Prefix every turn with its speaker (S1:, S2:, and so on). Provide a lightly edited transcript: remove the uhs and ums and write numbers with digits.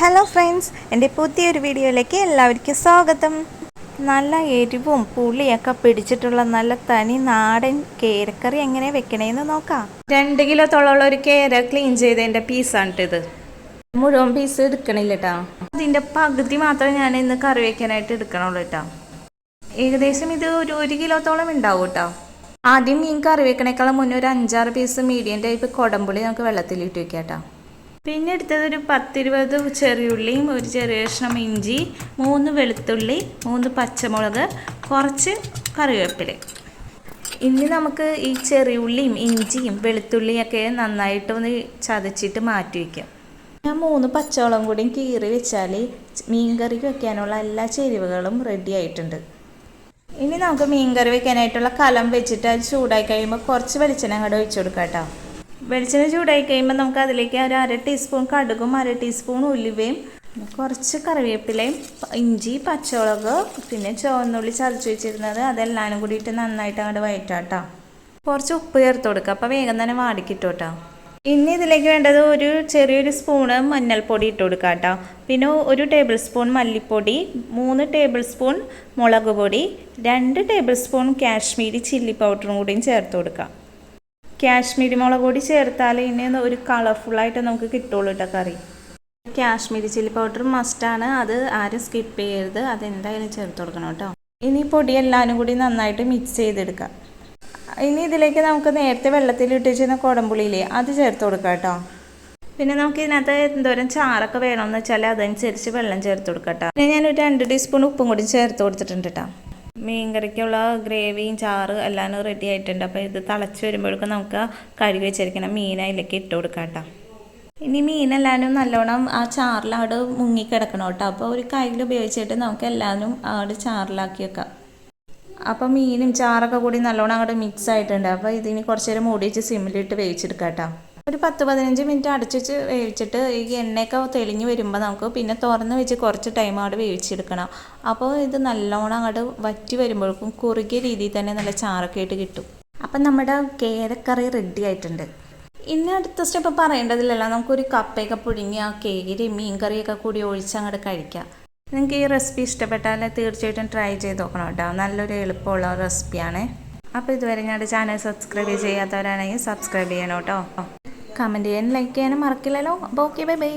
S1: Hello friends, എൻ്റെ പുതിയൊരു വീഡിയോയിലേക്ക് എല്ലാവർക്കും സ്വാഗതം. നല്ല എരിവും പുളിയൊക്കെ പിടിച്ചിട്ടുള്ള നല്ല തനി നാടൻ കേരക്കറി എങ്ങനെ വെക്കണേന്ന് നോക്കാം. 2 കിലോത്തോളമുള്ള ഒരു കേര ക്ലീൻ ചെയ്തതിൻ്റെ പീസാണ് ഇത്. മുഴുവൻ പീസ് എടുക്കണില്ല കേട്ടോ. അതിൻ്റെ പകുതി മാത്രമേ ഞാൻ ഇന്ന് കറി വയ്ക്കാനായിട്ട് എടുക്കണുള്ളൂ കേട്ടോ. ഏകദേശം ഇത് ഒരു 1 കിലോത്തോളം ഉണ്ടാവും കേട്ടോ. ആദ്യം മീൻ കറി വെക്കണേക്കാളും മുന്നേ ഒരു 5-6 പീസ് മീഡിയം ടൈപ്പ് കുടംപുളി നമുക്ക് വെള്ളത്തിലിട്ട് വെക്കാം കേട്ടോ. പിന്നെ എടുത്തത് ഒരു 10-20 ചെറിയുള്ളിയും ഒരു ചെറിയ കഷ്ണം ഇഞ്ചി, 3 വെളുത്തുള്ളി, 3 പച്ചമുളക്, കുറച്ച് കറിവേപ്പില. ഇനി നമുക്ക് ഈ ചെറിയുള്ളിയും ഇഞ്ചിയും വെളുത്തുള്ളിയൊക്കെ നന്നായിട്ടൊന്ന് ചതച്ചിട്ട് മാറ്റി വയ്ക്കാം. ഞാൻ 3 പച്ചമുളകും കൂടി കീറി വെച്ചാൽ മീൻകറി വെക്കാനുള്ള എല്ലാ ചേരുവകളും റെഡി ആയിട്ടുണ്ട്. ഇനി നമുക്ക് മീൻകറി വെക്കാനായിട്ടുള്ള കലം വെച്ചിട്ട് അത് ചൂടായി കഴിയുമ്പോൾ കുറച്ച് വെളിച്ചെണ്ണ അങ്ങോട്ട് ഒഴിച്ചു കൊടുക്കാം കേട്ടോ. വെളിച്ചെണ്ണ ചൂടായി കഴിയുമ്പോൾ നമുക്ക് അതിലേക്ക് ഒരു 1/2 ടീസ്പൂൺ കടുകും 1/2 ടീസ്പൂൺ ഉലുവയും കുറച്ച് കറിവേപ്പിലയും ഇഞ്ചി പച്ചമുളക് പിന്നെ ചുവന്നുള്ളി ചതച്ച് വെച്ചിരുന്നത് അതെല്ലാം കൂടിയിട്ട് നന്നായിട്ട് അങ്ങോട്ട് വഴറ്റാം കേട്ടോ. കുറച്ച് ഉപ്പ് ചേർത്ത് കൊടുക്കുക, അപ്പോൾ വേഗം തന്നെ വാടിക്കിട്ടും കേട്ടോ. ഇനി ഇതിലേക്ക് വേണ്ടത് ഒരു ചെറിയൊരു സ്പൂണ് മഞ്ഞൾപ്പൊടി ഇട്ട് കൊടുക്കാം കേട്ടോ. പിന്നെ 1 ടേബിൾ സ്പൂൺ മല്ലിപ്പൊടി, 3 ടേബിൾ സ്പൂൺ മുളക് പൊടി, 2 ടേബിൾ സ്പൂൺ കാശ്മീരി ചില്ലി പൗഡറും കൂടിയും ചേർത്ത് കൊടുക്കാം. കാശ്മീരി മുളക് പൊടി ചേർത്താൽ ഇനി ഒരു കളർഫുള്ളായിട്ട് നമുക്ക് കിട്ടുള്ളൂ കേട്ടോ കറി. കാശ്മീരി ചില്ലി പൗഡർ മസ്റ്റാണ്, അത് ആരും സ്കിപ്പ് ചെയ്യരുത്, അതെന്തായാലും ചേർത്ത് കൊടുക്കണം കേട്ടോ. ഇനി പൊടി എല്ലാവരും കൂടി നന്നായിട്ട് മിക്സ് ചെയ്തെടുക്കാം. ഇനി ഇതിലേക്ക് നമുക്ക് നേരത്തെ വെള്ളത്തിൽ ഇട്ടിച്ചിരുന്ന കുടംപുളിയില്ലേ അത് ചേർത്ത് കൊടുക്കാം കേട്ടോ. പിന്നെ നമുക്ക് ഇതിനകത്ത് എന്തോരം ചാറൊക്കെ വേണമെന്ന് വെച്ചാൽ അതനുസരിച്ച് വെള്ളം ചേർത്ത് കൊടുക്കാം കേട്ടോ. പിന്നെ ഞാനൊരു 2 ടീസ്പൂൺ ഉപ്പും കൂടി ചേർത്ത് കൊടുത്തിട്ടുണ്ട് കേട്ടോ. മീൻകറിക്കുള്ള ഗ്രേവിയും ചാറ് എല്ലാം റെഡി ആയിട്ടുണ്ട്. അപ്പോൾ ഇത് തിളച്ച് വരുമ്പോഴേക്കും നമുക്ക് കഴുകി വെച്ചിരിക്കണം മീൻ അതിലേക്ക് ഇട്ട് കൊടുക്കാം കേട്ടോ. ഇനി മീനെല്ലാവരും നല്ലോണം ആ ചാറിൽ അവിടെ മുങ്ങിക്കിടക്കണം കേട്ടോ. അപ്പോൾ ഒരു കയ്യിൽ ഉപയോഗിച്ചിട്ട് നമുക്ക് എല്ലാവരും അവിടെ ചാറിലാക്കി വെക്കാം. അപ്പോൾ മീനും ചാറൊക്കെ കൂടി നല്ലോണം അങ്ങോട്ട് മിക്സ് ആയിട്ടുണ്ട്. അപ്പോൾ ഇതിന് കുറച്ച് നേരം മൂടി വെച്ച് സിമ്മിലിട്ട് വേവിച്ചെടുക്കാം കേട്ടോ. ഒരു 10-15 മിനിറ്റ് അടച്ചു വെച്ച് വേവിച്ചിട്ട് ഈ എണ്ണയൊക്കെ തെളിഞ്ഞ് വരുമ്പോൾ നമുക്ക് പിന്നെ തുറന്ന് വെച്ച് കുറച്ച് ടൈം അവിടെ വേവിച്ചെടുക്കണം. അപ്പോൾ ഇത് നല്ലോണം അങ്ങോട്ട് വറ്റി വരുമ്പോഴേക്കും കുറുകിയ രീതിയിൽ തന്നെ നല്ല ചാറൊക്കെ ആയിട്ട് കിട്ടും. അപ്പം നമ്മുടെ കേരക്കറി റെഡി ആയിട്ടുണ്ട്. ഇനി അടുത്ത സ്റ്റെപ്പ് പറയേണ്ടതില്ലല്ലോ, നമുക്കൊരു കപ്പയൊക്കെ പുഴുങ്ങി ആ കേരയും മീൻ കറിയൊക്കെ കൂടി ഒഴിച്ച് അങ്ങോട്ട് കഴിക്കാം. നിങ്ങൾക്ക് ഈ റെസിപ്പി ഇഷ്ടപ്പെട്ടാൽ തീർച്ചയായിട്ടും ട്രൈ ചെയ്ത് നോക്കണം കേട്ടോ. നല്ലൊരു എളുപ്പമുള്ള റെസിപ്പിയാണ്. അപ്പോൾ ഇതുവരെ ഞങ്ങളുടെ ചാനൽ സബ്സ്ക്രൈബ് ചെയ്യാത്തവരാണെങ്കിൽ സബ്സ്ക്രൈബ് ചെയ്യണം കേട്ടോ. കമൻറ്റ് ചെയ്യാനും ലൈക്ക് ചെയ്യാനും മറക്കില്ലല്ലോ. അപ്പോൾ ഓക്കെ, ബൈ ബൈ.